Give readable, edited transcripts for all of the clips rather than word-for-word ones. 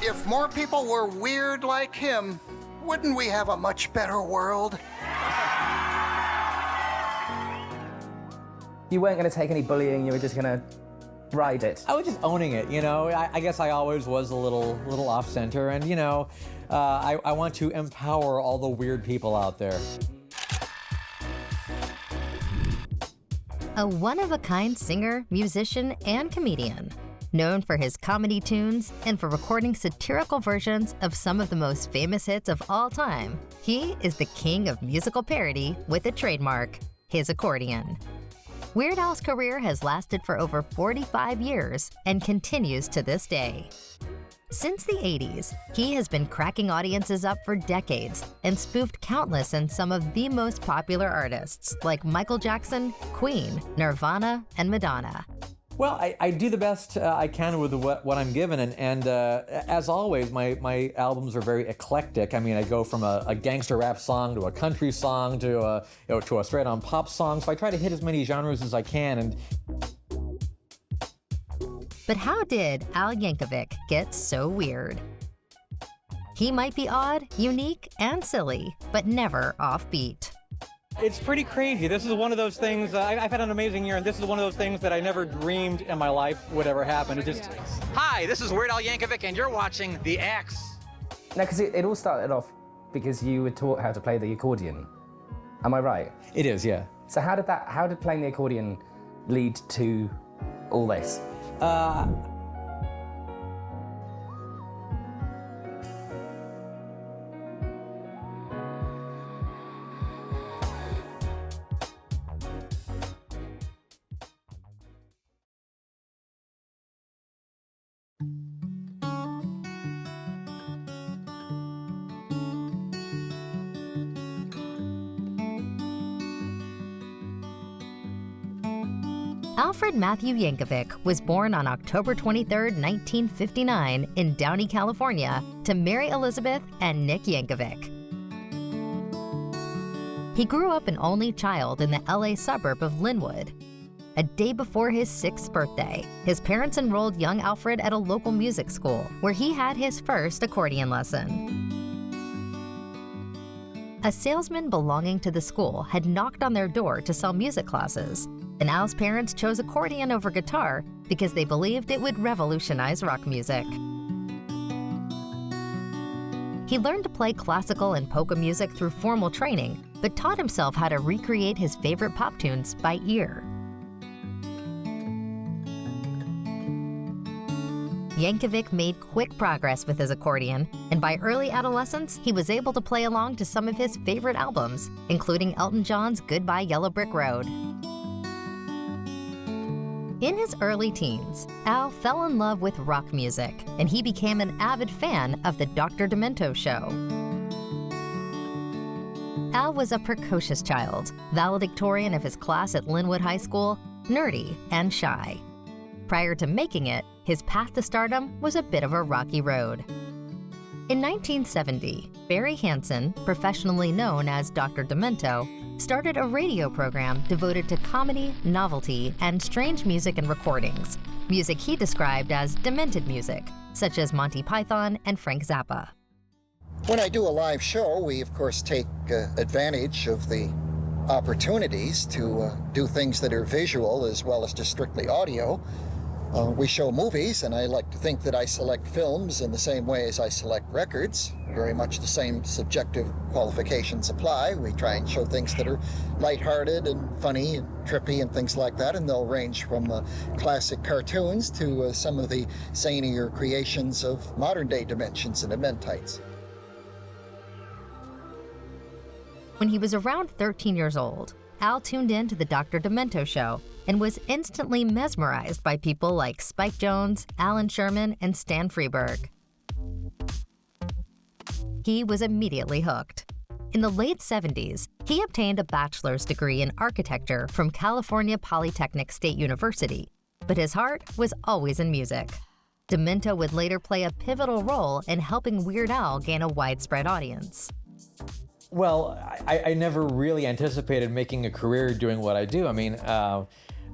If more people were weird like him, wouldn't we have a much better world? You weren't going to take any bullying, you were just going to ride it. I was just owning it, you know. I guess I always was a little off-center, and you know, I want to empower all the weird people out there. A one-of-a-kind singer, musician, and comedian. Known for his comedy tunes and for recording satirical versions of some of the most famous hits of all time, he is the king of musical parody with a trademark, his accordion. Weird Al's career has lasted for over 45 years and continues to this day. Since the 80s, he has been cracking audiences up for decades and spoofed countless and some of the most popular artists like Michael Jackson, Queen, Nirvana, and Madonna. Well, I do the best I can with what I'm given, and as always, my albums are very eclectic. I mean, I go from a gangster rap song to a country song to a straight-on pop song, so I try to hit as many genres as I can. But how did Al Yankovic get so weird? He might be odd, unique, and silly, but never offbeat. It's pretty crazy. This is one of those things, I've had an amazing year, and this is one of those things that I never dreamed in my life would ever happen. It just... Hi, this is Weird Al Yankovic, and you're watching The X. No, because it all started off because you were taught how to play the accordion. Am I right? It is, yeah. So how did playing the accordion lead to all this? Alfred Matthew Yankovic was born on October 23, 1959 in Downey, California, to Mary Elizabeth and Nick Yankovic. He grew up an only child in the LA suburb of Linwood. A day before his 6th birthday, his parents enrolled young Alfred at a local music school where he had his first accordion lesson. A salesman belonging to the school had knocked on their door to sell music classes, and Al's parents chose accordion over guitar because they believed it would revolutionize rock music. He learned to play classical and polka music through formal training, but taught himself how to recreate his favorite pop tunes by ear. Yankovic made quick progress with his accordion, and by early adolescence, he was able to play along to some of his favorite albums, including Elton John's Goodbye Yellow Brick Road. In his early teens, Al fell in love with rock music, and he became an avid fan of the Dr. Demento show. Al was a precocious child, valedictorian of his class at Linwood High School, nerdy and shy. Prior to making it, his path to stardom was a bit of a rocky road. In 1970, Barry Hansen, professionally known as Dr. Demento, started a radio program devoted to comedy, novelty, and strange music and recordings, music he described as demented music, such as Monty Python and Frank Zappa. When I do a live show, we of course take advantage of the opportunities to do things that are visual as well as just strictly audio. We show movies, and I like to think that I select films in the same way as I select records. Very much the same subjective qualifications apply. We try and show things that are lighthearted and funny and trippy and things like that, and they'll range from classic cartoons to some of the zanier creations of modern-day dimensions and eventites. When he was around 13 years old, Al tuned in to the Dr. Demento show and was instantly mesmerized by people like Spike Jones, Alan Sherman, and Stan Freberg. He was immediately hooked. In the late 70s, he obtained a bachelor's degree in architecture from California Polytechnic State University, but his heart was always in music. Demento would later play a pivotal role in helping Weird Al gain a widespread audience. Well, I never really anticipated making a career doing what I do. I mean,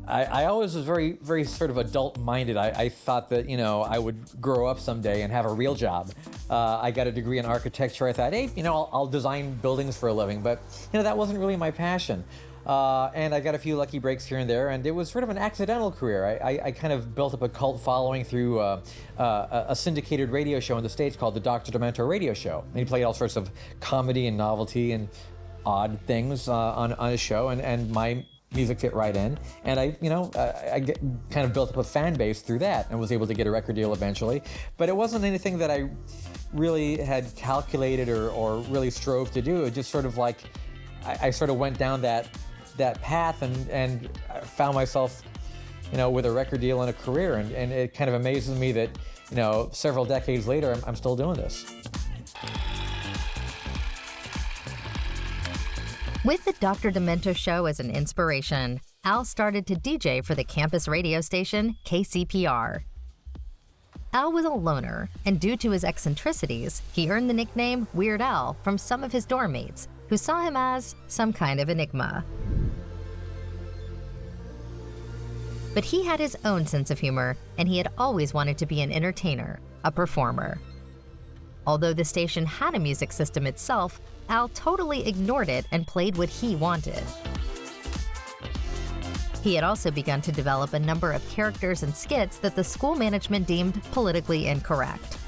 I always was very, very sort of adult-minded. I thought that, I would grow up someday and have a real job. I got a degree in architecture. I thought, hey, I'll design buildings for a living. But, that wasn't really my passion. And I got a few lucky breaks here and there, and it was sort of an accidental career. I kind of built up a cult following through a syndicated radio show in the States called the Dr. Demento Radio Show. And he played all sorts of comedy and novelty and odd things on his show, and my music fit right in. And I kind of built up a fan base through that and was able to get a record deal eventually. But it wasn't anything that I really had calculated or really strove to do. It just sort of like, I sort of went down that path and I found myself, with a record deal and a career. And it kind of amazes me that, several decades later, I'm still doing this. With the Dr. Demento show as an inspiration, Al started to DJ for the campus radio station KCPR. Al was a loner, and due to his eccentricities, he earned the nickname Weird Al from some of his dorm mates, who saw him as some kind of enigma. But he had his own sense of humor, and he had always wanted to be an entertainer, a performer. Although the station had a music system itself, Al totally ignored it and played what he wanted. He had also begun to develop a number of characters and skits that the school management deemed politically incorrect.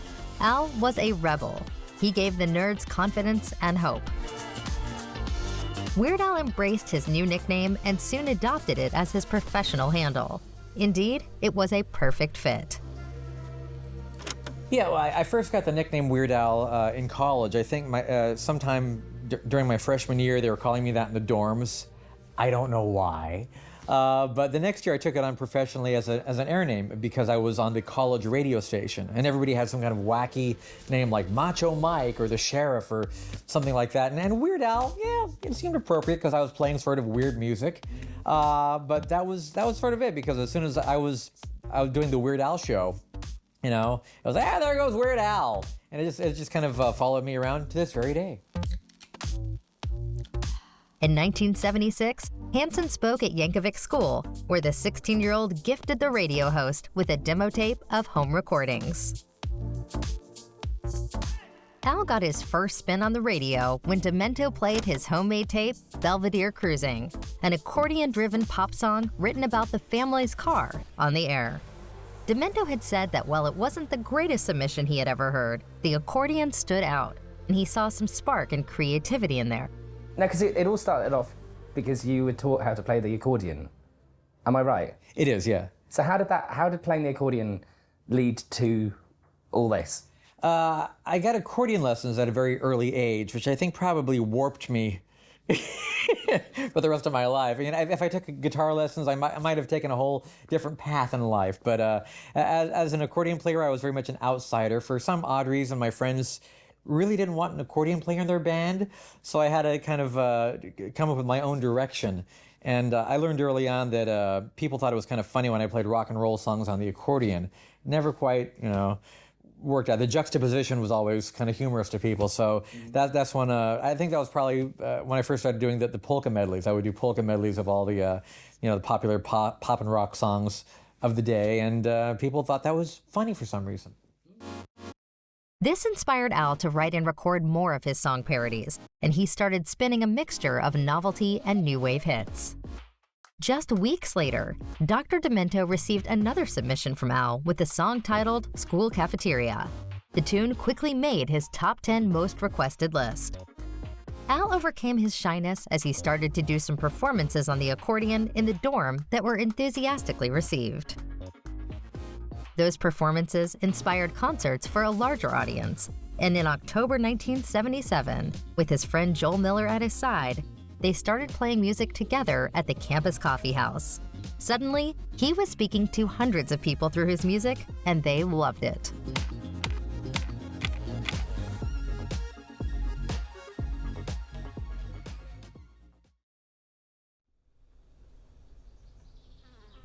Al was a rebel. He gave the nerds confidence and hope. Weird Al embraced his new nickname and soon adopted it as his professional handle. Indeed, it was a perfect fit. Yeah, well, I first got the nickname Weird Al in college. I think sometime during my freshman year, they were calling me that in the dorms. I don't know why. But the next year, I took it on professionally as an air name because I was on the college radio station. And everybody had some kind of wacky name like Macho Mike or the Sheriff or something like that. And Weird Al, yeah, it seemed appropriate because I was playing sort of weird music. But that was sort of it, because as soon as I was doing the Weird Al show, it was like, there goes Weird Al. And it just kind of followed me around to this very day. In 1976, Hansen spoke at Yankovic School, where the 16-year-old gifted the radio host with a demo tape of home recordings. Al got his first spin on the radio when Demento played his homemade tape, Belvedere Cruising, an accordion-driven pop song written about the family's car, on the air. Demento had said that while it wasn't the greatest submission he had ever heard, the accordion stood out, and he saw some spark and creativity in there. No, because it all started off because you were taught how to play the accordion. Am I right? It is, yeah. So how did playing the accordion lead to all this? I got accordion lessons at a very early age, which I think probably warped me for the rest of my life. I mean, if I took guitar lessons, I might have taken a whole different path in life. But as an accordion player, I was very much an outsider. For some odd reason, my friends really didn't want an accordion player in their band, so I had to kind of come up with my own direction. And I learned early on that people thought it was kind of funny when I played rock and roll songs on the accordion. Never quite, worked out. The juxtaposition was always kind of humorous to people. So that's when, I think that was probably when I first started doing the polka medleys. I would do polka medleys of all the, the popular pop and rock songs of the day. And people thought that was funny for some reason. This inspired Al to write and record more of his song parodies, and he started spinning a mixture of novelty and new wave hits. Just weeks later, Dr. Demento received another submission from Al with a song titled School Cafeteria. The tune quickly made his top 10 most requested list. Al overcame his shyness as he started to do some performances on the accordion in the dorm that were enthusiastically received. Those performances inspired concerts for a larger audience, and in October 1977, with his friend Joel Miller at his side, they started playing music together at the campus coffee house. Suddenly, he was speaking to hundreds of people through his music, and they loved it.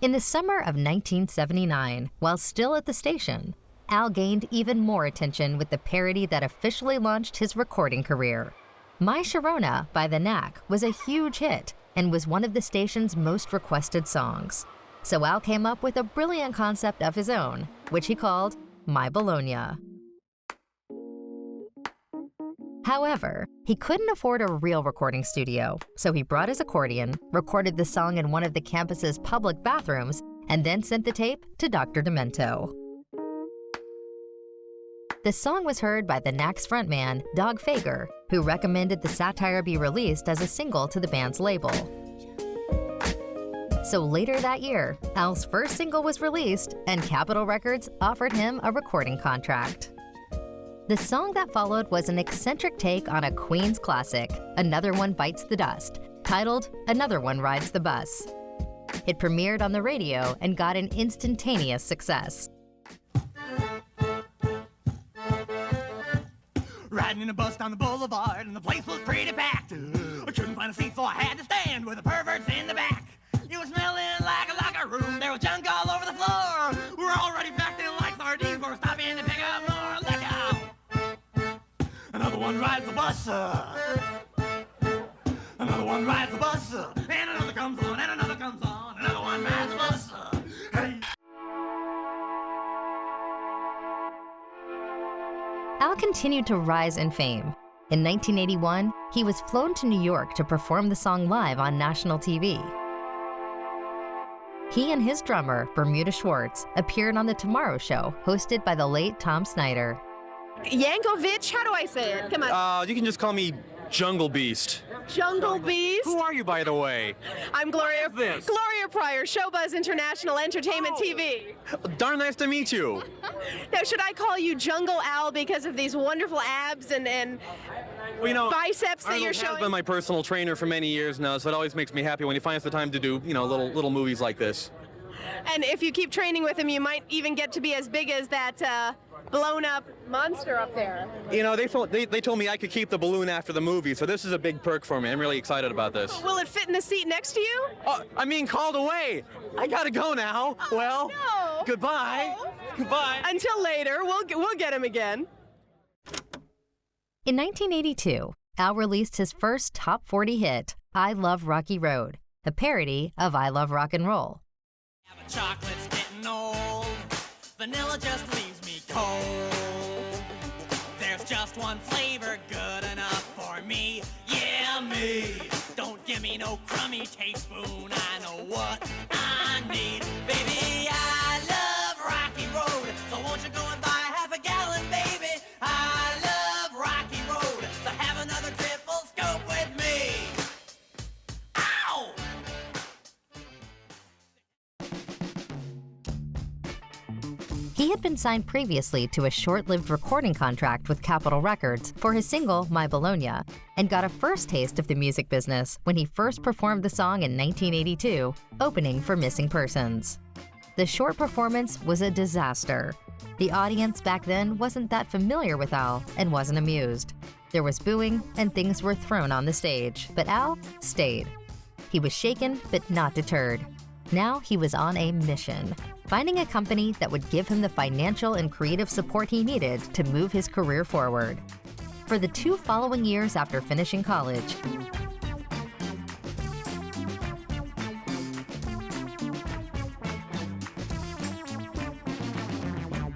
In the summer of 1979, while still at the station, Al gained even more attention with the parody that officially launched his recording career. My Sharona by The Knack was a huge hit and was one of the station's most requested songs. So Al came up with a brilliant concept of his own, which he called My Bologna. However, he couldn't afford a real recording studio, so he brought his accordion, recorded the song in one of the campus's public bathrooms, and then sent the tape to Dr. Demento. The song was heard by the Knack's frontman, Dog Fager, who recommended the satire be released as a single to the band's label. So later that year, Al's first single was released, and Capitol Records offered him a recording contract. The song that followed was an eccentric take on a Queen's classic, Another One Bites the Dust, titled Another One Rides the Bus. It premiered on the radio and got an instantaneous success. Riding in a bus down the boulevard and the place was pretty packed. I couldn't find a seat, so I had to stand with the perverts in the back. You were smelling like a locker room, there was junk all over the floor. We're already packed in like sardines, we're stopping to pick up more liquor. Another one rides the bus, another one rides the bus, and another comes on, and another comes on, another one rides the bus. Hey. Al continued to rise in fame. In 1981, he was flown to New York to perform the song live on national TV. He and his drummer, Bermuda Schwartz, appeared on The Tomorrow Show, hosted by the late Tom Snyder. Yankovic, how do I say it? Come on. You can just call me Jungle Beast. Jungle Beast? Who are you, by the way? I'm Gloria. this? Gloria Pryor, Showbuzz International Entertainment TV. Darn nice to meet you. Now, should I call you Jungle Al because of these wonderful abs and Well, you know, biceps that Arnold you're has showing? been my personal trainer for many years now, so it always makes me happy when he finds the time to do, little movies like this. And if you keep training with him, you might even get to be as big as that blown up monster up there. They told me I could keep the balloon after the movie, so this is a big perk for me. I'm really excited about this. Will it fit in the seat next to you? I'm being called away. I gotta go now. Well, no. goodbye. Oh. Goodbye. Until later, we'll get him again. In 1982, Al released his first top 40 hit, I Love Rocky Road, a parody of I Love Rock and Roll. Chocolate's getting old, vanilla just leaves me cold. There's just one flavor good enough for me, yeah, me. Don't give me no crummy teaspoon, I know what I need. Baby, I love Rocky Road, so won't you go and buy half a gallon, baby? I love Rocky Road, so have another triple scope with me. Ow! He had been signed previously to a short-lived recording contract with Capitol Records for his single, My Bologna, and got a first taste of the music business when he first performed the song in 1982, opening for Missing Persons. The short performance was a disaster. The audience back then wasn't that familiar with Al and wasn't amused. There was booing and things were thrown on the stage, but Al stayed. He was shaken but not deterred. Now he was on a mission, finding a company that would give him the financial and creative support he needed to move his career forward. For the 2 following years after finishing college,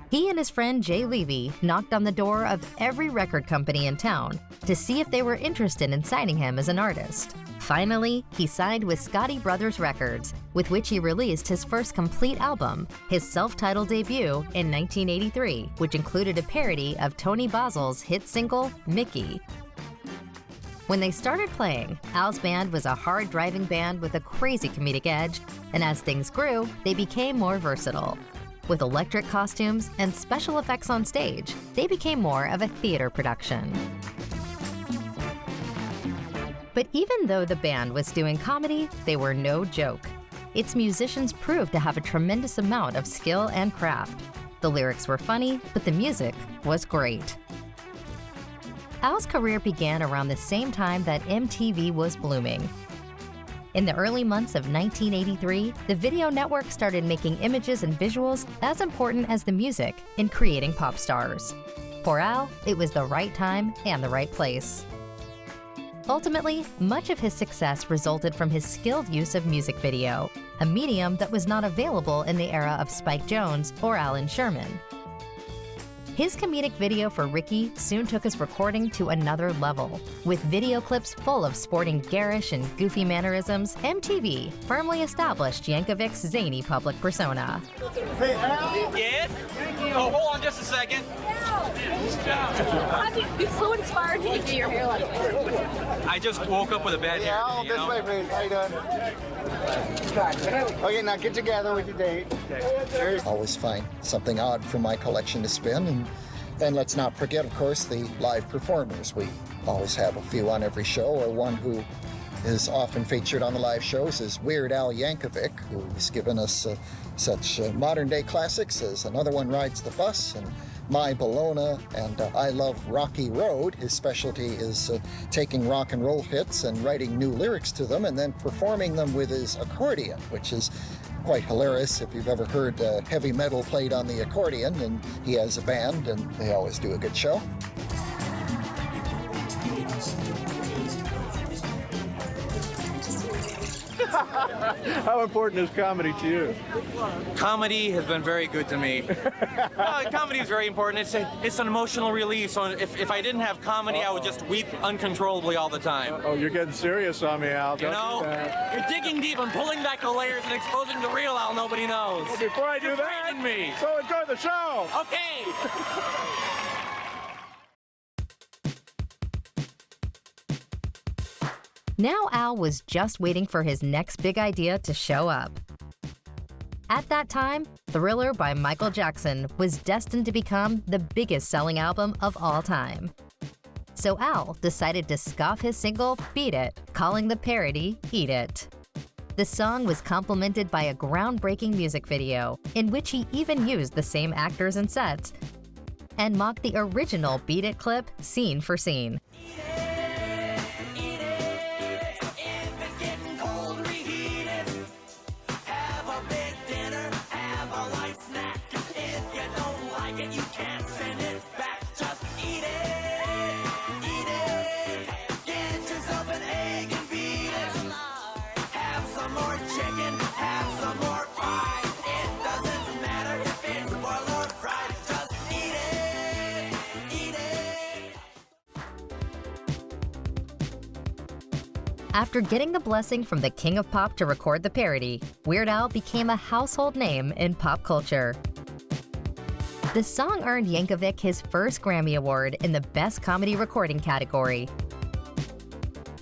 he and his friend Jay Levy knocked on the door of every record company in town to see if they were interested in signing him as an artist. Finally, he signed with Scotti Brothers Records, with which he released his first complete album, his self-titled debut in 1983, which included a parody of Tony Basil's hit single, Mickey. When they started playing, Al's band was a hard-driving band with a crazy comedic edge, and as things grew, they became more versatile. With electric costumes and special effects on stage, they became more of a theater production. But even though the band was doing comedy, they were no joke. Its musicians proved to have a tremendous amount of skill and craft. The lyrics were funny, but the music was great. Al's career began around the same time that MTV was blooming. In the early months of 1983, the video network started making images and visuals as important as the music in creating pop stars. For Al, it was the right time and the right place. Ultimately, much of his success resulted from his skilled use of music video, a medium that was not available in the era of Spike Jones or Alan Sherman. His comedic video for Ricky soon took his recording to another level. With video clips full of sporting garish and goofy mannerisms, MTV firmly established Yankovic's zany public persona. Hey, Al! Yes? Oh, hold on just a second. You so inspired to do your hair like this. I just woke up with a bad hair Al, day, you this know? way, please. How you doing? Okay, now get together with your date. Cheers. Always find something odd for my collection to spin. And then let's not forget, of course, the live performers. We always have a few on every show, or one who is often featured on the live shows is Weird Al Yankovic, who's given us such modern-day classics as Another One Rides the Bus and My Bologna and I Love Rocky Road. His specialty is taking rock and roll hits and writing new lyrics to them and then performing them with his accordion, which is quite hilarious if you've ever heard heavy metal played on the accordion. And he has a band, and they always do a good show. How important is comedy to you? Comedy has been very good to me. Comedy is very important. It's an emotional release. So if I didn't have comedy, I would just weep uncontrollably all the time. Oh, you're getting serious on me, Al. You know, you're digging deep and pulling back the layers and exposing the real Al nobody knows. Well, before I do You're that, frightening me. so enjoy the show. Okay. Now Al was just waiting for his next big idea to show up. At that time, Thriller by Michael Jackson was destined to become the biggest selling album of all time. So Al decided to scoff his single, Beat It, calling the parody, Eat It. The song was complemented by a groundbreaking music video, in which he even used the same actors and sets, and mocked the original Beat It clip scene for scene. After getting the blessing from the King of Pop to record the parody, Weird Al became a household name in pop culture. The song earned Yankovic his first Grammy Award in the Best Comedy Recording category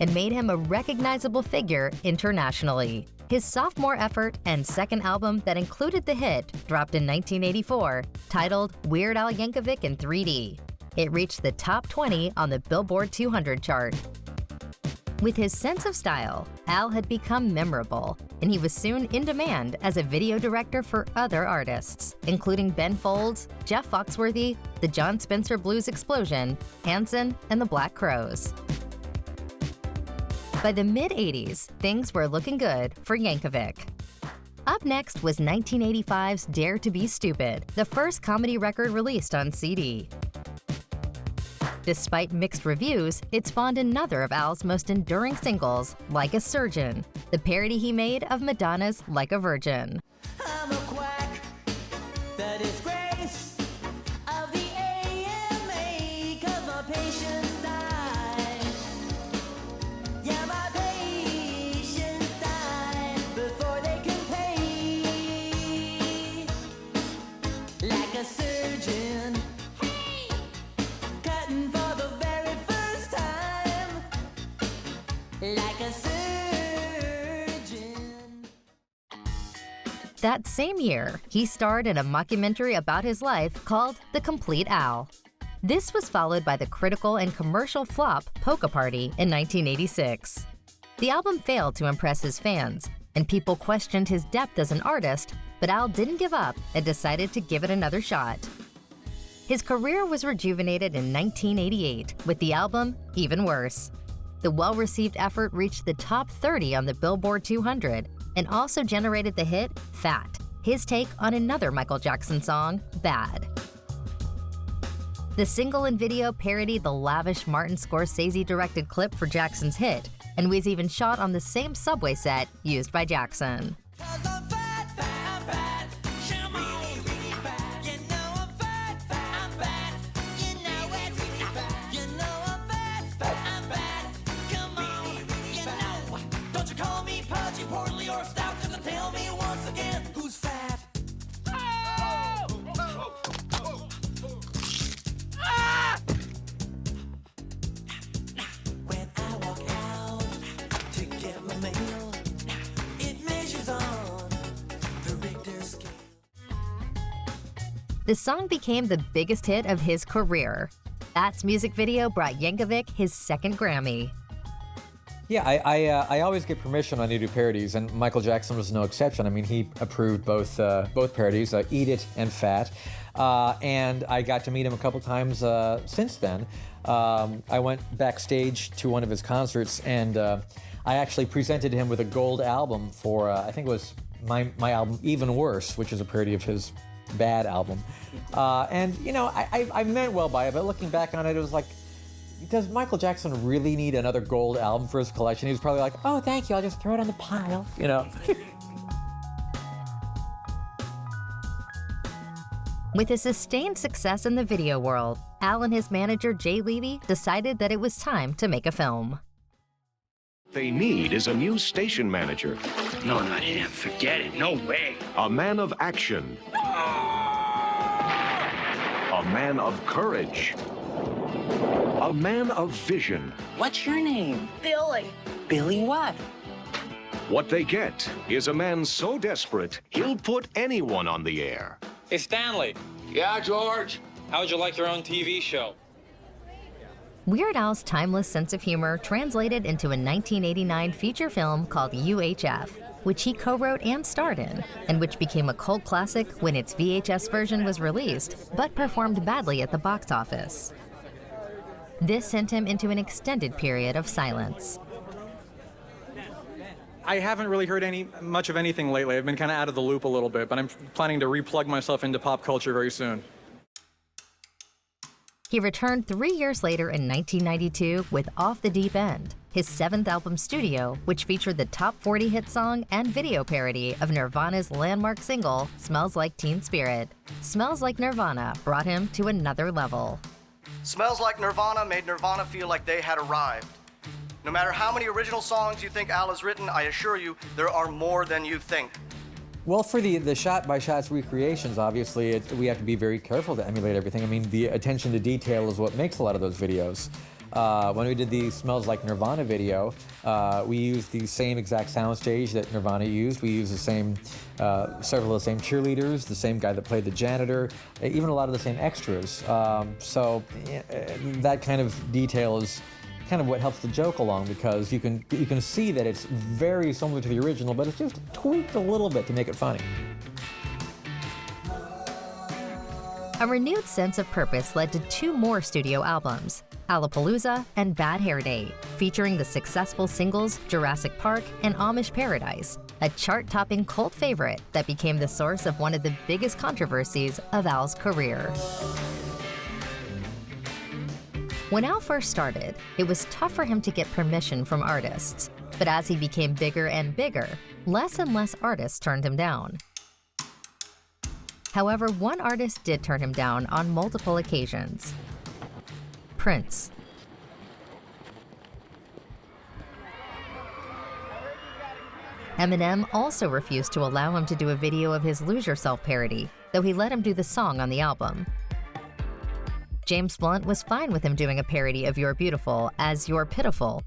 and made him a recognizable figure internationally. His sophomore effort and second album that included the hit dropped in 1984, titled Weird Al Yankovic in 3D. It reached the top 20 on the Billboard 200 chart. With his sense of style, Al had become memorable, and he was soon in demand as a video director for other artists, including Ben Folds, Jeff Foxworthy, the John Spencer Blues Explosion, Hanson, and the Black Crowes. By the mid-'80s, things were looking good for Yankovic. Up next was 1985's Dare to Be Stupid, the first comedy record released on CD. Despite mixed reviews, it spawned another of Al's most enduring singles, Like a Surgeon, the parody he made of Madonna's Like a Virgin. I'm a quack that is grace of the AMA, 'cause my patients die. Yeah, my patients die before they can pay. Like a surgeon, hey, cutting for the very first time. Like a surgeon. That same year, he starred in a mockumentary about his life called The Complete Al. This was followed by the critical and commercial flop Polka Party in 1986. The album failed to impress his fans, and people questioned his depth as an artist, but Al didn't give up and decided to give it another shot. His career was rejuvenated in 1988 with the album Even Worse. The well-received effort reached the top 30 on the Billboard 200 and also generated the hit Fat, his take on another Michael Jackson song, Bad. The single and video parodied the lavish Martin Scorsese-directed clip for Jackson's hit, and was even shot on the same subway set used by Jackson. The song became the biggest hit of his career. That's music video brought Yankovic his second Grammy. Yeah, I always get permission when I do parodies, and Michael Jackson was no exception. I mean, he approved both parodies, Eat It and Fat, and I got to meet him a couple times since then. I went backstage to one of his concerts, and I actually presented him with a gold album for, I think it was my album Even Worse, which is a parody of his bad album. And, you know, I meant well by it, but looking back on it, it was like, does Michael Jackson really need another gold album for his collection? He was probably like, oh, thank you, I'll just throw it on the pile, you know. With a sustained success in the video world, Al and his manager Jay Levy decided that it was time to make a film. They need is a new station manager. No, not him. Forget it. No way. A man of action. A man of courage. A man of vision. What's your name? Billy. Billy what? What they get is a man so desperate, he'll put anyone on the air. Hey, Stanley. Yeah, George? How would you like your own TV show? Weird Al's timeless sense of humor translated into a 1989 feature film called UHF, which he co-wrote and starred in, and which became a cult classic when its VHS version was released, but performed badly at the box office. This sent him into an extended period of silence. I haven't really heard much of anything lately. I've been kind of out of the loop a little bit, but I'm planning to replug myself into pop culture very soon. He returned 3 years later in 1992 with Off the Deep End, his 7th album studio, which featured the top 40 hit song and video parody of Nirvana's landmark single, Smells Like Teen Spirit. Smells Like Nirvana brought him to another level. Smells Like Nirvana made Nirvana feel like they had arrived. No matter how many original songs you think Al has written, I assure you, there are more than you think. Well, for the shot-by-shots recreations, obviously, we have to be very careful to emulate everything. I mean, the attention to detail is what makes a lot of those videos. When we did the Smells Like Nirvana video, we used the same exact soundstage that Nirvana used. We used the same, several of the same cheerleaders, the same guy that played the janitor, even a lot of the same extras. So that kind of detail is kind of what helps the joke along, because you can see that it's very similar to the original, but it's just tweaked a little bit to make it funny. A renewed sense of purpose led to 2 more studio albums, Alapalooza and Bad Hair Day, featuring the successful singles Jurassic Park and Amish Paradise, a chart-topping cult favorite that became the source of one of the biggest controversies of Al's career. When Al first started, it was tough for him to get permission from artists. But as he became bigger and bigger, less and less artists turned him down. However, one artist did turn him down on multiple occasions: Prince. Eminem also refused to allow him to do a video of his Lose Yourself parody, though he let him do the song on the album. James Blunt was fine with him doing a parody of You're Beautiful as You're Pitiful,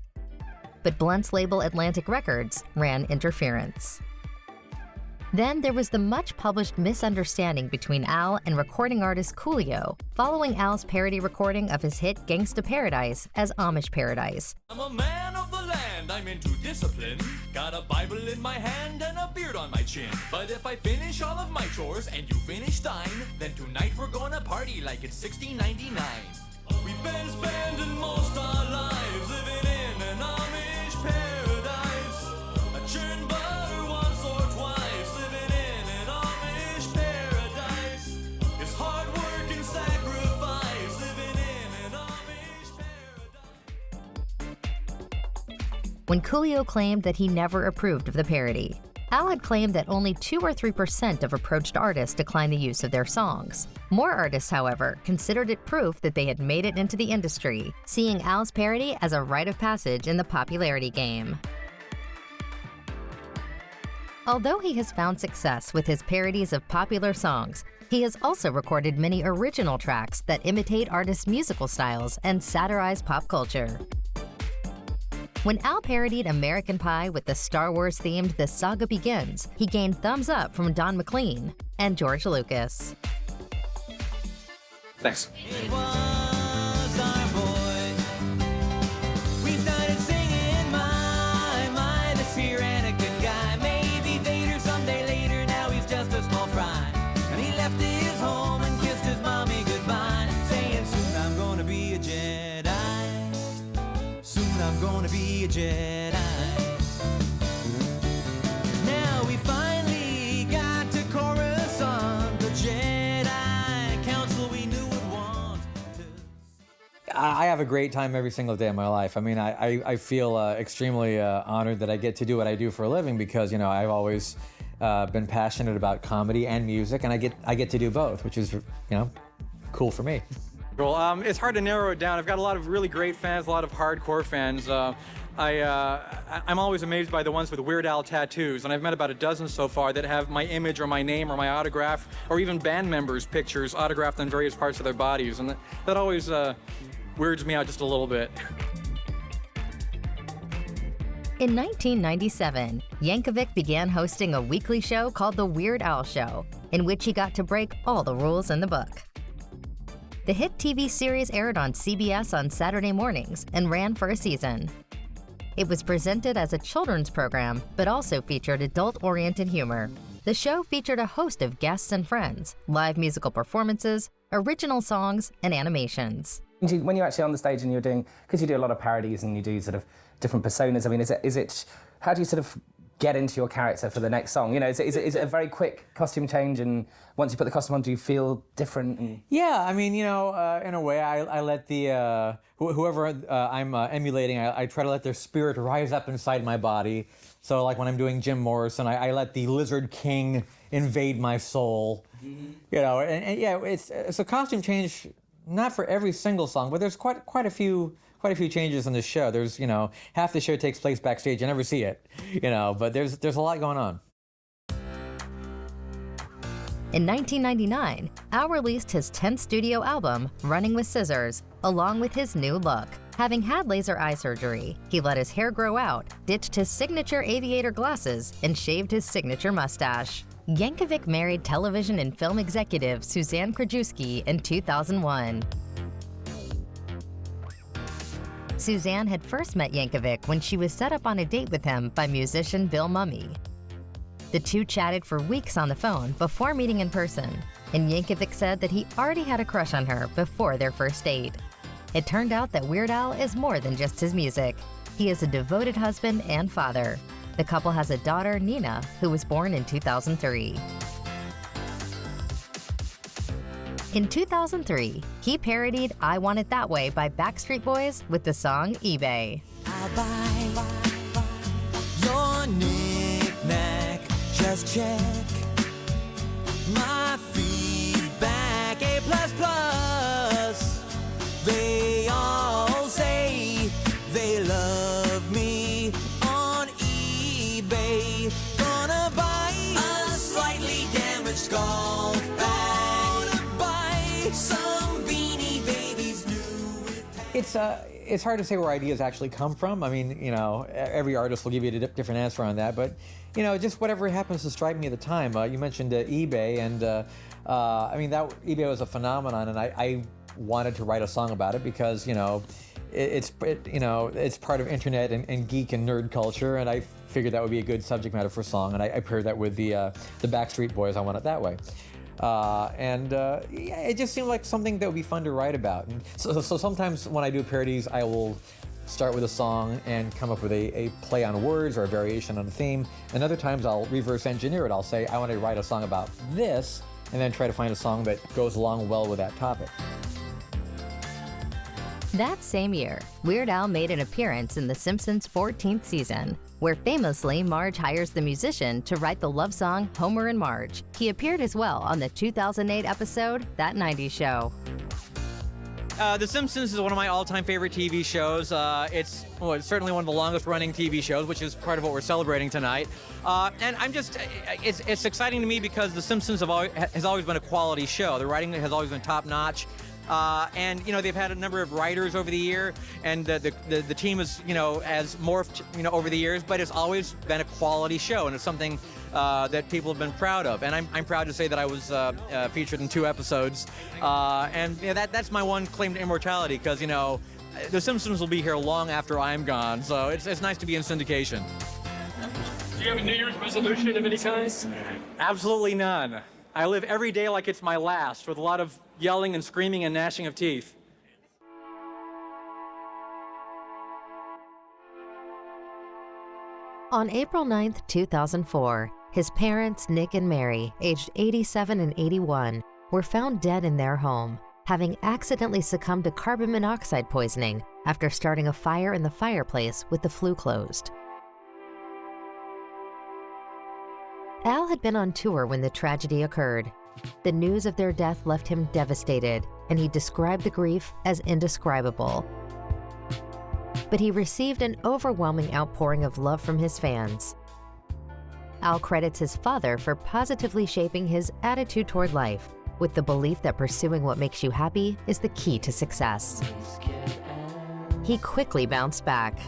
but Blunt's label Atlantic Records ran interference. Then there was the much-published misunderstanding between Al and recording artist Coolio, following Al's parody recording of his hit Gangsta Paradise as Amish Paradise. I'm a man of the land, I'm into discipline. Got a Bible in my hand and a beard on my chin. But if I finish all of my chores and you finish thine, then tonight we're gonna party like it's 1699. We've been spending most our lives living in an Amish paradise. A churn butter once or twice, living in an Amish paradise. It's hard work and sacrifice, living when Coolio claimed that he never approved of the parody. Al had claimed that only 2 or 3% of approached artists declined the use of their songs. More artists, however, considered it proof that they had made it into the industry, seeing Al's parody as a rite of passage in the popularity game. Although he has found success with his parodies of popular songs, he has also recorded many original tracks that imitate artists' musical styles and satirize pop culture. When Al parodied American Pie with the Star Wars-themed The Saga Begins, he gained thumbs up from Don McLean and George Lucas. Thanks. It was our boy. We started singing my this here and a good guy. Maybe Vader someday later, now he's just a small fry. And he left his home and kissed his mommy goodbye, saying soon I'm gonna be a Jedi. Soon I'm gonna be a Jedi. Now we finally got to Coruscant, the Jedi Council we knew would want to. I have a great time every single day of my life. I mean, I feel extremely honored that I get to do what I do for a living because, you know, I've always been passionate about comedy and music, and I get to do both, which is, you know, cool for me. Well, it's hard to narrow it down. I've got a lot of really great fans, a lot of hardcore fans. I'm always amazed by the ones with Weird Al tattoos, and I've met about a dozen so far that have my image or my name or my autograph, or even band members' pictures autographed on various parts of their bodies, and that always weirds me out just a little bit. In 1997, Yankovic began hosting a weekly show called The Weird Al Show, in which he got to break all the rules in the book. The hit TV series aired on CBS on Saturday mornings and ran for a season. It was presented as a children's program, but also featured adult-oriented humor. The show featured a host of guests and friends, live musical performances, original songs, and animations. When you're actually on the stage and you're doing, because you do a lot of parodies and you do sort of different personas, I mean, how do you sort of get into your character for the next song? You know, is it a very quick costume change, and once you put the costume on, do you feel different? Yeah, I mean, you know, in a way, I let the, whoever I'm emulating, I try to let their spirit rise up inside my body. So like when I'm doing Jim Morrison, I let the Lizard King invade my soul. Mm-hmm. You know, and yeah, it's a costume change, not for every single song, but there's quite a few changes in the show. There's, you know, half the show takes place backstage. You never see it, you know, but there's a lot going on. In 1999, Al released his 10th studio album, Running with Scissors, along with his new look. Having had laser eye surgery, he let his hair grow out, ditched his signature aviator glasses, and shaved his signature mustache. Yankovic married television and film executive Suzanne Krajewski in 2001. Suzanne had first met Yankovic when she was set up on a date with him by musician Bill Mumy. The two chatted for weeks on the phone before meeting in person, and Yankovic said that he already had a crush on her before their first date. It turned out that Weird Al is more than just his music. He is a devoted husband and father. The couple has a daughter, Nina, who was born in 2003. In 2003, he parodied I Want It That Way by Backstreet Boys with the song eBay. I'll buy your knick-knack, just check my feedback, A++. They all say they love me on eBay. Gonna buy a slightly damaged golf bag. Gonna buy some Beanie Babies new with It's hard to say where ideas actually come from. I mean, you know, every artist will give you a different answer on that, but, you know, just whatever happens to strike me at the time. You mentioned eBay, and I mean, that eBay was a phenomenon, and I wanted to write a song about it because, you know, it's part of internet and geek and nerd culture, and I figured that would be a good subject matter for a song, and I paired that with the Backstreet Boys, I Want It That Way. Yeah, it just seemed like something that would be fun to write about. And so sometimes when I do parodies, I will start with a song and come up with a play on words or a variation on a theme. And other times I'll reverse engineer it. I'll say, I want to write a song about this, and then try to find a song that goes along well with that topic. That same year, Weird Al made an appearance in The Simpsons' 14th season, where famously Marge hires the musician to write the love song Homer and Marge. He appeared as well on the 2008 episode That 90s Show. The Simpsons is one of my all-time favorite TV shows. It's certainly one of the longest-running TV shows, which is part of what we're celebrating tonight. And it's exciting to me because The Simpsons has always been a quality show. The writing has always been top-notch. And they've had a number of writers over the year, and the team has morphed over the years, but it's always been a quality show, and it's something that people have been proud of. And I'm proud to say that I was featured in 2 episodes, and that's my one claim to immortality, because The Simpsons will be here long after I'm gone, so it's nice to be in syndication. Do you have a New Year's resolution of any kind? Absolutely none. I live every day like it's my last, with a lot of yelling and screaming and gnashing of teeth. On April 9th, 2004, his parents, Nick and Mary, aged 87 and 81, were found dead in their home, having accidentally succumbed to carbon monoxide poisoning after starting a fire in the fireplace with the flue closed. Al had been on tour when the tragedy occurred. The news of their death left him devastated, and he described the grief as indescribable. But he received an overwhelming outpouring of love from his fans. Al credits his father for positively shaping his attitude toward life, with the belief that pursuing what makes you happy is the key to success. He quickly bounced back.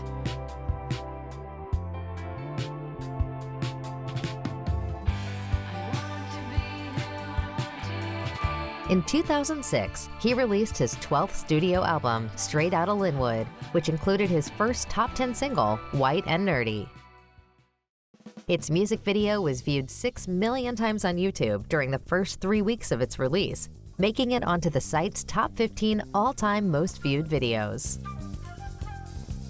In 2006, he released his 12th studio album, Straight Outta Linwood, which included his first top 10 single, White and Nerdy. Its music video was viewed 6 million times on YouTube during the first 3 weeks of its release, making it onto the site's top 15 all-time most viewed videos.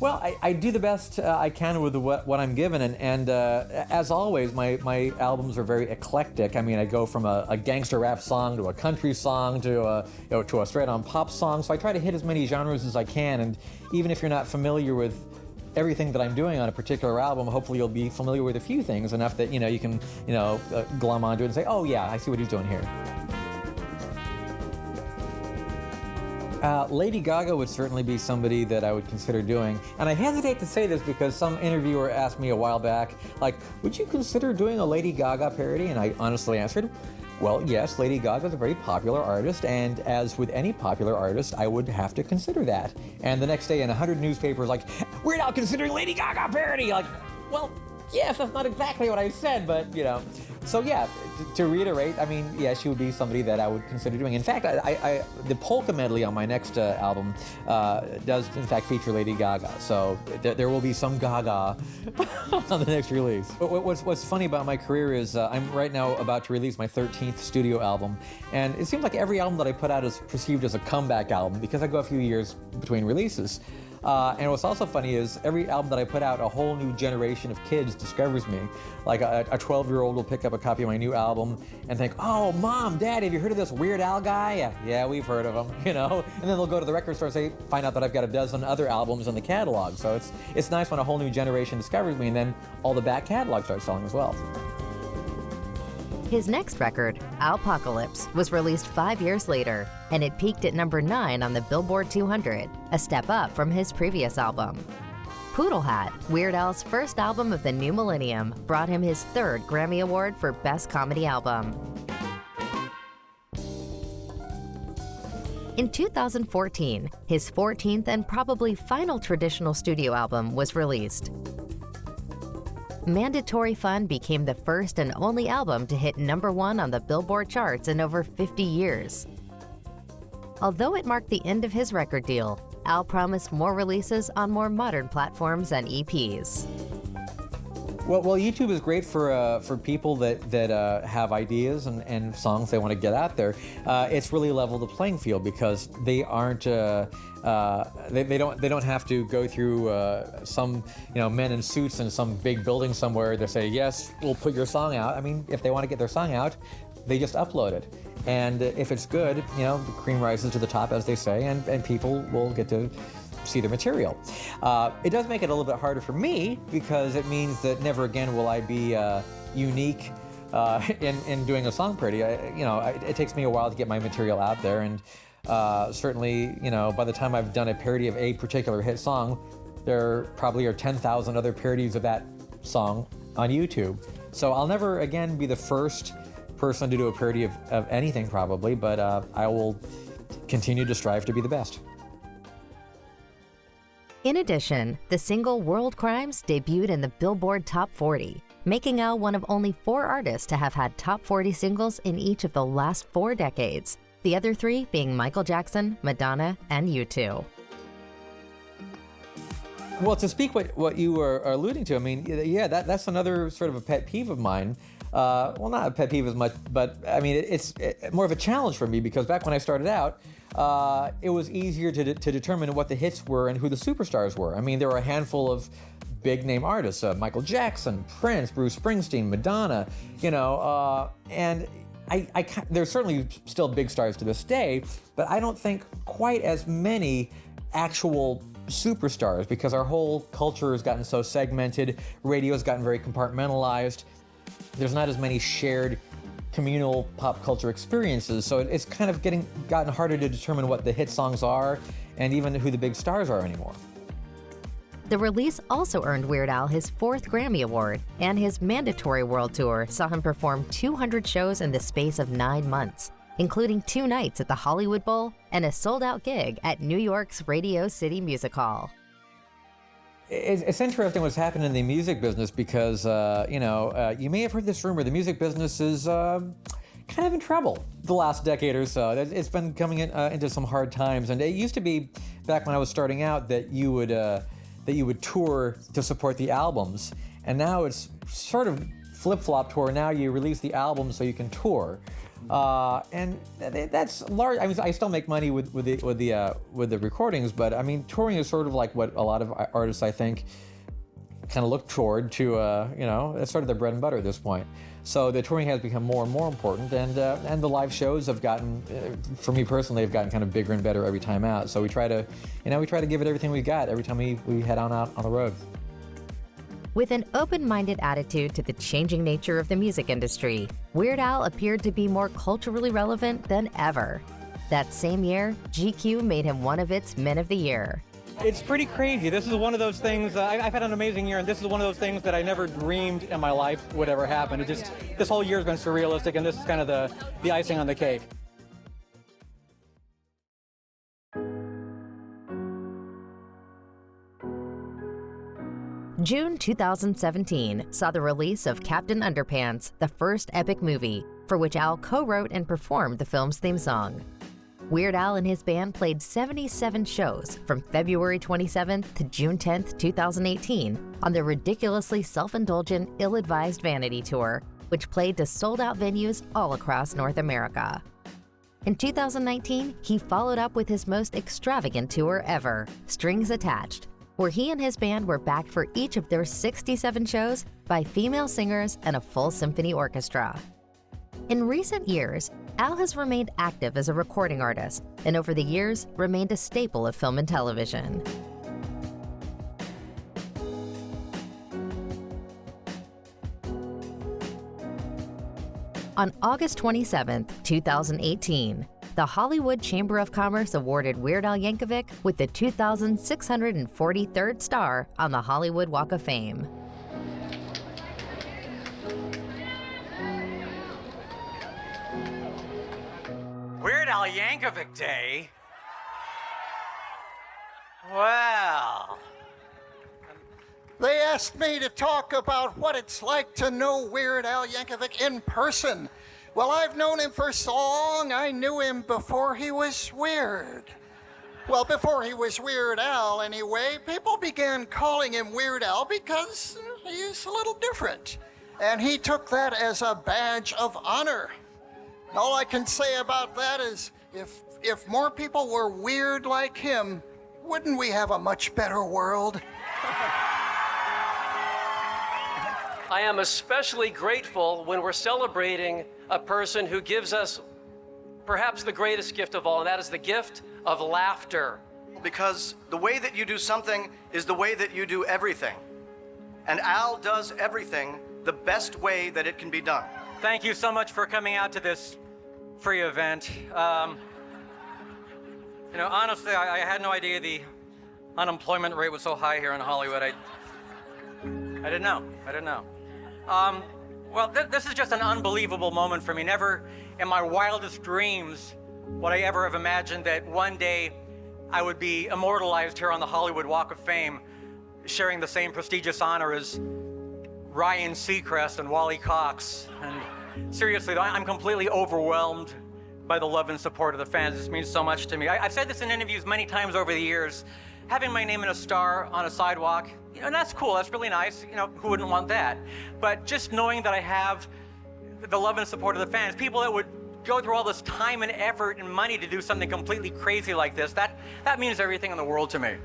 Well, I do the best I can with what I'm given, and as always, my albums are very eclectic. I mean, I go from a gangster rap song to a country song to a straight-on pop song. So I try to hit as many genres as I can, and even if you're not familiar with everything that I'm doing on a particular album, hopefully you'll be familiar with a few things enough that you can glom onto it and say, oh yeah, I see what he's doing here. Lady Gaga would certainly be somebody that I would consider doing. And I hesitate to say this because some interviewer asked me a while back, like, would you consider doing a Lady Gaga parody? And I honestly answered, well, yes, Lady Gaga is a very popular artist, and as with any popular artist, I would have to consider that. And the next day in 100 newspapers, like, we're now considering Lady Gaga parody! Like, well, yes, that's not exactly what I said, but, So yeah, to reiterate, I mean, yeah, she would be somebody that I would consider doing. In fact, the polka medley on my next album does, in fact, feature Lady Gaga. So there will be some Gaga on the next release. What's funny about my career is I'm right now about to release my 13th studio album. And it seems like every album that I put out is perceived as a comeback album because I go a few years between releases. And what's also funny is every album that I put out, a whole new generation of kids discovers me. Like a 12-year-old will pick up a copy of my new album and think, oh, Mom, Dad, have you heard of this Weird Al guy? Yeah, we've heard of him, And then they'll go to the record store and find out that I've got a dozen other albums in the catalog. So it's nice when a whole new generation discovers me, and then all the back catalog starts selling as well. His next record, Alpocalypse, was released 5 years later, and it peaked at number 9 on the Billboard 200, a step up from his previous album. Poodle Hat, Weird Al's first album of the new millennium, brought him his 3rd Grammy Award for Best Comedy Album. In 2014, his 14th and probably final traditional studio album was released. Mandatory Fun became the first and only album to hit number 1 on the Billboard charts in over 50 years. Although it marked the end of his record deal, Al promised more releases on more modern platforms and EPs. Well, YouTube is great for people that have ideas and songs they want to get out there. It's really leveled the playing field because they aren't they don't have to go through some men in suits in some big building somewhere that say, yes, we'll put your song out. I mean, if they want to get their song out, they just upload it. And if it's good, the cream rises to the top, as they say, and people will get to see the material. It does make it a little bit harder for me because it means that never again will I be unique in doing a song parody. It takes me a while to get my material out there, and certainly, by the time I've done a parody of a particular hit song, there probably are 10,000 other parodies of that song on YouTube. So I'll never again be the first person to do a parody of anything probably, but I will continue to strive to be the best. In addition, the single World Crimes debuted in the Billboard Top 40, making Al one of only 4 artists to have had top 40 singles in each of the last 4 decades, the other 3 being Michael Jackson, Madonna, and U2. Well, to speak what you were alluding to, I mean, yeah, that's another sort of a pet peeve of mine. Well, not a pet peeve as much, but I mean, it's more of a challenge for me because back when I started out, it was easier to determine what the hits were and who the superstars were. I mean, there were a handful of big name artists, Michael Jackson, Prince, Bruce Springsteen, Madonna, and there's certainly still big stars to this day, but I don't think quite as many actual superstars because our whole culture has gotten so segmented, radio's gotten very compartmentalized, there's not as many shared communal pop culture experiences, so it's kind of gotten harder to determine what the hit songs are and even who the big stars are anymore. The release also earned Weird Al his 4th Grammy Award, and his mandatory world tour saw him perform 200 shows in the space of 9 months, including 2 nights at the Hollywood Bowl and a sold-out gig at New York's Radio City Music Hall. It's interesting what's happened in the music business because, you may have heard this rumor, the music business is kind of in trouble the last decade or so. It's been coming into some hard times, and it used to be, back when I was starting out, that you would tour to support the albums, and now it's sort of flip-flop tour. Now you release the album so you can tour. And that's large. I mean, I still make money with the recordings, but I mean, touring is sort of like what a lot of artists, I think, kind of look toward to. It's sort of their bread and butter at this point. So the touring has become more and more important, and the live shows have gotten, for me personally, have gotten kind of bigger and better every time out. So we try to give it everything we got every time we head out on the road. With an open-minded attitude to the changing nature of the music industry, Weird Al appeared to be more culturally relevant than ever. That same year, GQ made him one of its Men of the Year. It's pretty crazy. This is one of those things, I've had an amazing year, and this is one of those things that I never dreamed in my life would ever happen. This whole year's been surrealistic, and this is kind of the icing on the cake. June 2017 saw the release of Captain Underpants, the first epic movie, for which Al co-wrote and performed the film's theme song. Weird Al and his band played 77 shows from February 27th to June 10th, 2018 on the ridiculously self-indulgent, ill-advised Vanity Tour, which played to sold-out venues all across North America. In 2019, he followed up with his most extravagant tour ever, Strings Attached, where he and his band were backed for each of their 67 shows by female singers and a full symphony orchestra. In recent years, Al has remained active as a recording artist, and over the years remained a staple of film and television. On August 27, 2018, the Hollywood Chamber of Commerce awarded Weird Al Yankovic with the 2,643rd star on the Hollywood Walk of Fame. Weird Al Yankovic Day? Well... They asked me to talk about what it's like to know Weird Al Yankovic in person. Well, I've known him for so long, I knew him before he was weird. Well, before he was Weird Al, anyway, people began calling him Weird Al because he's a little different. And he took that as a badge of honor. All I can say about that is, if more people were weird like him, wouldn't we have a much better world? I am especially grateful when we're celebrating a person who gives us perhaps the greatest gift of all, and that is the gift of laughter. Because the way that you do something is the way that you do everything. And Al does everything the best way that it can be done. Thank you so much for coming out to this free event. You know, honestly, I had no idea the unemployment rate was so high here in Hollywood. I didn't know. Well, this is just an unbelievable moment for me. Never in my wildest dreams would I ever have imagined that one day I would be immortalized here on the Hollywood Walk of Fame, sharing the same prestigious honor as Ryan Seacrest and Wally Cox. And seriously, I'm completely overwhelmed by the love and support of the fans. This means so much to me. I've said this in interviews many times over the years. Having my name in a star on a sidewalk, you know, and that's cool, that's really nice. You know, who wouldn't want that? But just knowing that I have the love and support of the fans, people that would go through all this time and effort and money to do something completely crazy like this, that means everything in the world to me.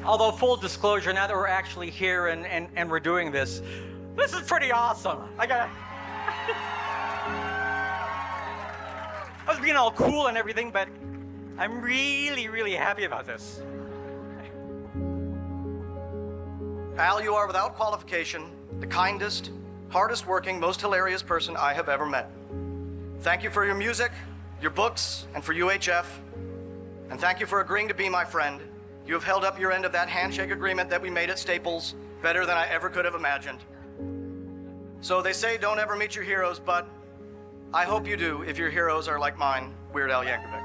Although full disclosure, now that we're actually here and we're doing this is pretty awesome. I was being all cool and everything, but I'm really, really happy about this. Al, you are without qualification the kindest, hardest working, most hilarious person I have ever met. Thank you for your music, your books, and for UHF. And thank you for agreeing to be my friend. You have held up your end of that handshake agreement that we made at Staples better than I ever could have imagined. So they say don't ever meet your heroes, but I hope you do if your heroes are like mine, Weird Al Yankovic.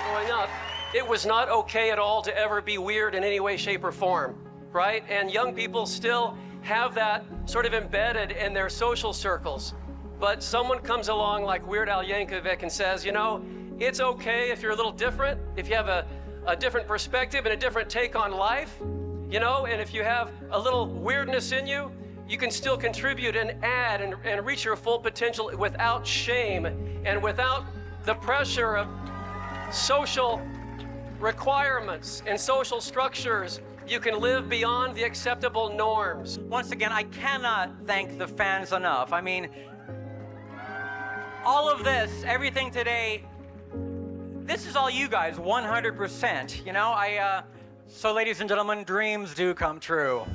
Growing up, it was not okay at all to ever be weird in any way, shape, or form, right? And young people still have that sort of embedded in their social circles. But someone comes along like Weird Al Yankovic and says, you know, it's okay if you're a little different, if you have a different perspective and a different take on life, you know, and if you have a little weirdness in you, you can still contribute and add and reach your full potential without shame and without the pressure of social requirements and social structures. You can live beyond the acceptable norms. Once again, I cannot thank the fans enough. I mean, all of this, everything today, this is all you guys, 100%. You know, so ladies and gentlemen, dreams do come true.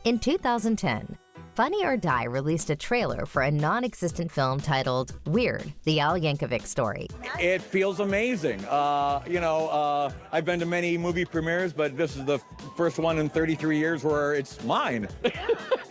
In 2010, Funny or Die released a trailer for a non-existent film titled Weird, the Al Yankovic story. It feels amazing. I've been to many movie premieres, but this is the first one in 33 years where it's mine.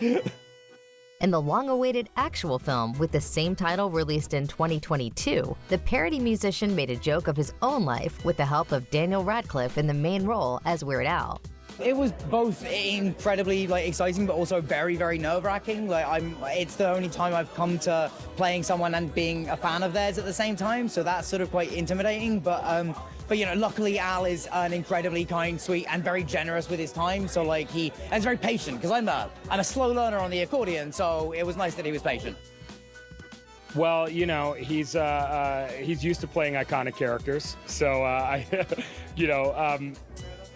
In the long-awaited actual film with the same title released in 2022, the parody musician made a joke of his own life with the help of Daniel Radcliffe in the main role as Weird Al. It was both incredibly exciting, but also very, very nerve-wracking. It's the only time I've come to playing someone and being a fan of theirs at the same time, so that's sort of quite intimidating. But you know, luckily Al is an incredibly kind, sweet, and very generous with his time. So he's very patient because I'm a slow learner on the accordion, so it was nice that he was patient. Well, you know, he's used to playing iconic characters, so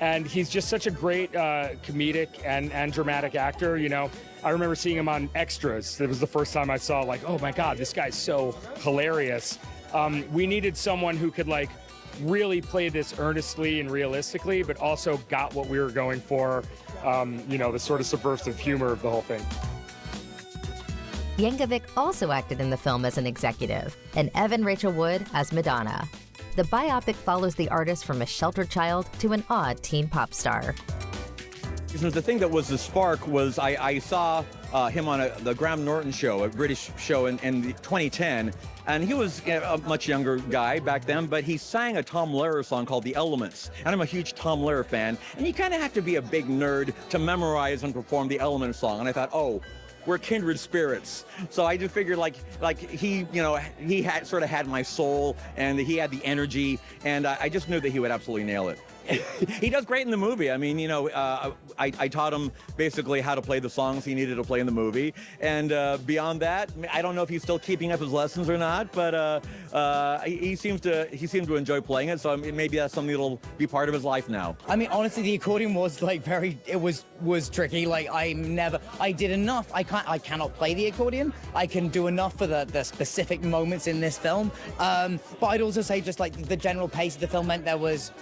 and he's just such a great comedic and dramatic actor. You know, I remember seeing him on Extras. It was the first time I saw, oh my God, this guy's so hilarious. We needed someone who could really play this earnestly and realistically, but also got what we were going for. The sort of subversive humor of the whole thing. Yankovic also acted in the film as an executive, and Evan Rachel Wood as Madonna. The biopic follows the artist from a sheltered child to an odd teen pop star. The thing that was the spark was I saw him on the Graham Norton show, a British show in 2010, and he was a much younger guy back then, but he sang a Tom Lehrer song called The Elements, and I'm a huge Tom Lehrer fan, and you kind of have to be a big nerd to memorize and perform the Elements song, and I thought, oh, we're kindred spirits. So I just figured he had my soul and he had the energy, and I just knew that he would absolutely nail it. He does great in the movie. I mean, you know, I taught him basically how to play the songs he needed to play in the movie. And beyond that, I don't know if he's still keeping up his lessons or not, but he seemed to enjoy playing it. So maybe that's something that'll be part of his life now. I mean, honestly, the accordion was like it was tricky. Like I did enough. I cannot play the accordion. I can do enough for the specific moments in this film. But I'd also say just like the general pace of the film meant there was,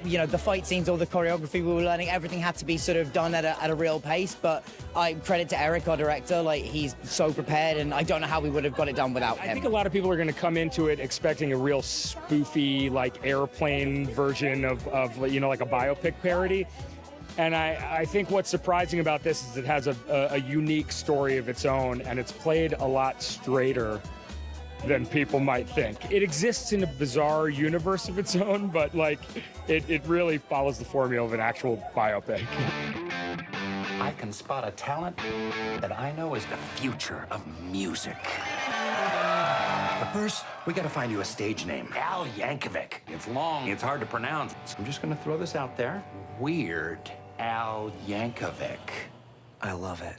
you know, the fight scenes, all the choreography we were learning, everything had to be sort of done at a real pace. But I credit to Eric, our director, like he's so prepared, and I don't know how we would have got it done without him. I think a lot of people are going to come into it expecting a real spoofy, like airplane version of you know, like a biopic parody. And I think what's surprising about this is it has a unique story of its own, and it's played a lot straighter than people might think. It exists in a bizarre universe of its own, but like it really follows the formula of an actual biopic. I can spot a talent that I know is the future of music. But first, we gotta find you a stage name. Al Yankovic. It's long, it's hard to pronounce. So I'm just gonna throw this out there. Weird Al Yankovic. I love it.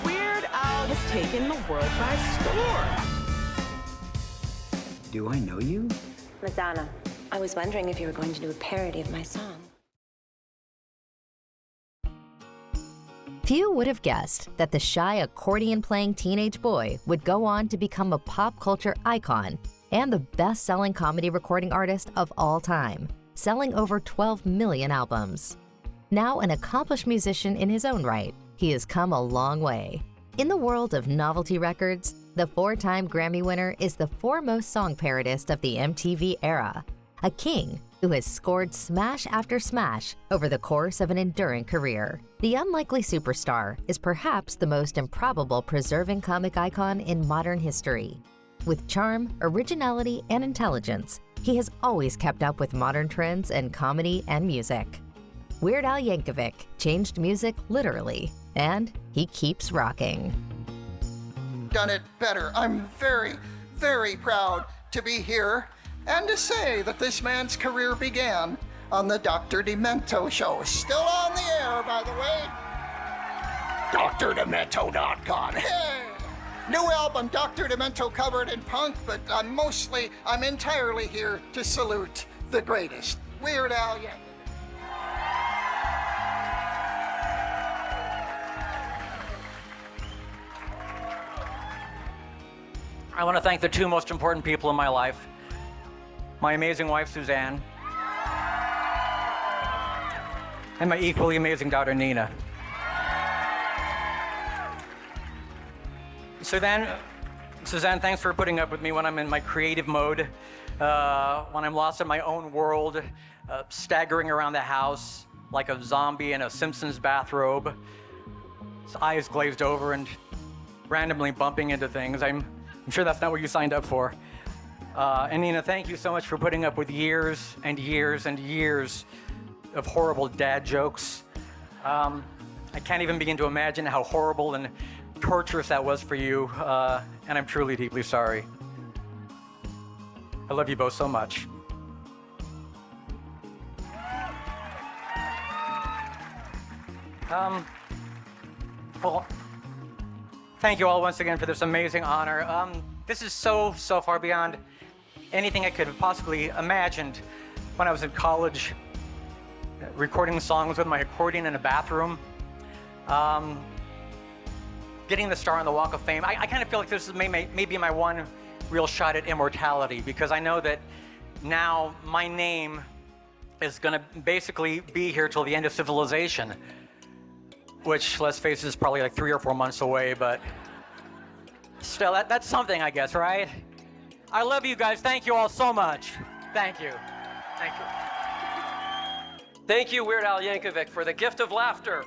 Weird Al has taken the world by storm. Do I know you? Madonna, I was wondering if you were going to do a parody of my song. Few would have guessed that the shy accordion-playing teenage boy would go on to become a pop culture icon and the best-selling comedy recording artist of all time, selling over 12 million albums. Now an accomplished musician in his own right, he has come a long way. In the world of novelty records, the 4-time Grammy winner is the foremost song parodist of the MTV era, a king who has scored smash after smash over the course of an enduring career. The unlikely superstar is perhaps the most improbable preserving comic icon in modern history. With charm, originality, and intelligence, he has always kept up with modern trends in comedy and music. Weird Al Yankovic changed music literally, and he keeps rocking. Done it better. I'm very, very proud to be here and to say that this man's career began on the Dr. Demento show. Still on the air, by the way. DrDemento.com. Hey! New album, Dr. Demento, covered in punk, but I'm entirely here to salute the greatest, Weird Al Yankovic. I want to thank the two most important people in my life. My amazing wife, Suzanne, and my equally amazing daughter, Nina. Suzanne, thanks for putting up with me when I'm in my creative mode, when I'm lost in my own world, staggering around the house like a zombie in a Simpsons bathrobe, his eyes glazed over and randomly bumping into things. I'm sure that's not what you signed up for. And Nina, thank you so much for putting up with years and years and years of horrible dad jokes. I can't even begin to imagine how horrible and torturous that was for you, and I'm truly deeply sorry. I love you both so much. Well, thank you all once again for this amazing honor. This is so far beyond anything I could have possibly imagined when I was in college, recording songs with my accordion in a bathroom. Getting the star on the Walk of Fame, I kind of feel like this is maybe my one real shot at immortality, because I know that now my name is gonna basically be here till the end of civilization, which, let's face it, is probably like 3 or 4 months away, but still, that's something, I guess, right? I love you guys. Thank you all so much. Thank you. Thank you. Thank you, Weird Al Yankovic, for the gift of laughter.